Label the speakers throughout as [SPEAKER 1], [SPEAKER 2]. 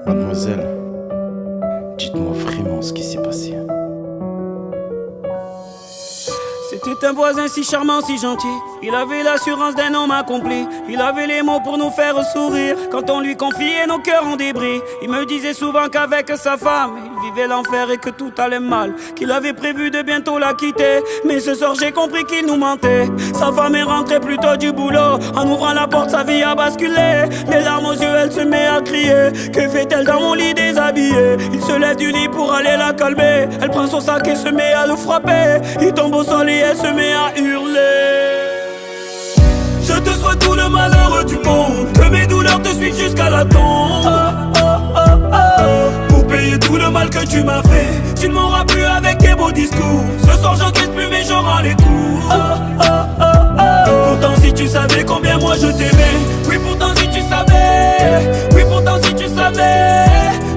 [SPEAKER 1] Mademoiselle, dites-moi vraiment ce qui s'est passé.
[SPEAKER 2] C'était un voisin si charmant, si gentil. Il avait l'assurance d'un homme accompli. Il avait les mots pour nous faire sourire. Quand on lui confiait nos cœurs en débris, il me disait souvent qu'avec sa femme il vivait l'enfer et que tout allait mal, qu'il avait prévu de bientôt la quitter. Mais ce soir j'ai compris qu'il nous mentait. Sa femme est rentrée plus tôt du boulot. En ouvrant la porte sa vie a basculé. Les larmes aux yeux elle se met à crier. Que fait-elle dans mon lit déshabillé? Il se lève du lit pour aller la calmer. Elle prend son sac et se met à le frapper. Il tombe au sol et elle se met à hurler. Je te souhaite tout le malheur du monde, que mes douleurs te suivent jusqu'à la tombe. Pour payer tout le mal que tu m'as fait, tu ne m'auras plus avec tes beaux discours. Ce soir j'encaisse plus mais je rends les coups. Pourtant si tu savais combien moi je t'aimais. Oui pourtant si tu savais. Oui pourtant si tu savais.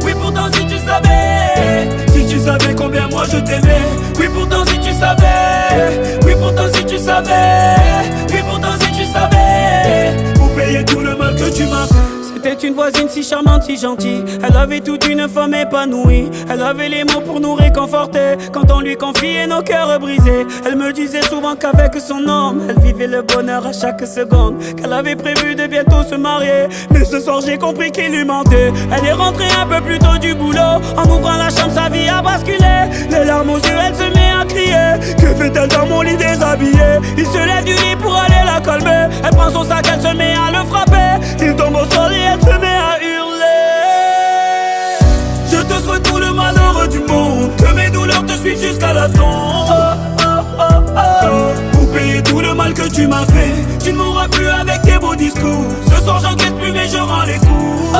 [SPEAKER 2] Oui pourtant si tu savais. Si tu savais combien moi je t'aimais. Oui pourtant si tu savais. Oui pourtant si tu savais. Oui pourtant si tu savais. Pour payer tout le mal que tu m'as fait. C'était une voisine si charmante, si gentille. Elle avait toute une femme épanouie. Elle avait les mots pour nous réconforter quand on lui confiait nos cœurs brisés. Elle me disait souvent qu'avec son homme elle vivait le bonheur à chaque seconde, qu'elle avait prévu de bientôt se marier. Mais ce soir j'ai compris qu'il lui mentait. Elle est rentrée un peu plus tôt du boulot. En ouvrant la chambre sa vie a basculé. Les larmes aux yeux elle se met à crier. Que fait-elle dans mon lit déshabillé? Il se lève du lit pour aller la calmer. Elle prend son sac, elle se met à le frapper. Il tombe au sol et elle se met à hurler. Je te souhaite tout le malheur du monde, que mes douleurs te suivent jusqu'à la tombe. Pour payer tout le mal que tu m'as fait, tu ne m'auras plus avec tes beaux discours. Ce soir j'encaisse plus mais je rends les coups.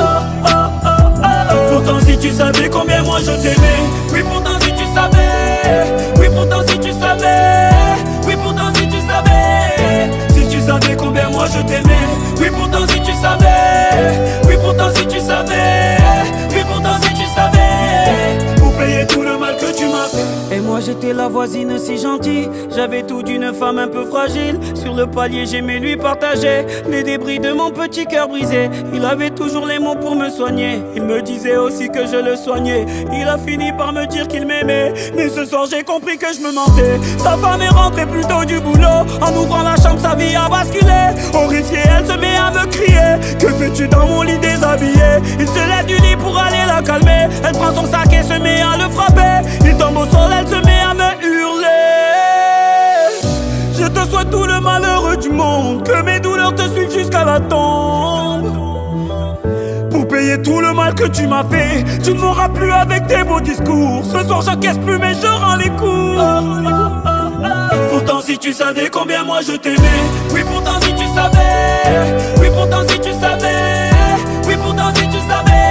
[SPEAKER 2] Pourtant si tu savais combien moi je t'aimais. Oui pourtant si tu savais. Oui pourtant si tu savais. Oui pourtant si tu savais. Si tu savais combien moi je t'aimais. Oui pourtant si tu savais. Oui pourtant si tu savais. Oui pourtant si tu savais. Pour payer tout le mal que tu m'as fait. Et moi j'étais la voisine si gentille. J'avais tout d'une femme un peu fragile. Sur le palier j'aimais lui partager les débris de mon petit cœur brisé. Il avait toujours les mots pour me soigner. Il me disait aussi que je le soignais. Il a fini par me dire qu'il m'aimait. Mais ce soir j'ai compris que je me mentais. Sa femme est rentrée plus tôt du boulot. En ouvrant la chambre sa vie a basculé. Horrifiée elle se met à me crier. Que fais-tu dans mon lit déshabillé? Il se lève du lit pour aller la calmer. Elle prend son sac et se met à le frapper. Il tombe au sol, elle se met à me hurler. Je te souhaite tout le malheur du monde, que mes douleurs te suivent jusqu'à la tombe. Pour payer tout le mal que tu m'as fait, tu ne m'auras plus avec tes beaux discours. Ce soir j'encaisse plus mais je rends les coups. Pourtant si tu savais combien moi je t'aimais. Oui pourtant si tu savais. Oui pourtant si tu savais. Oui pourtant si tu savais.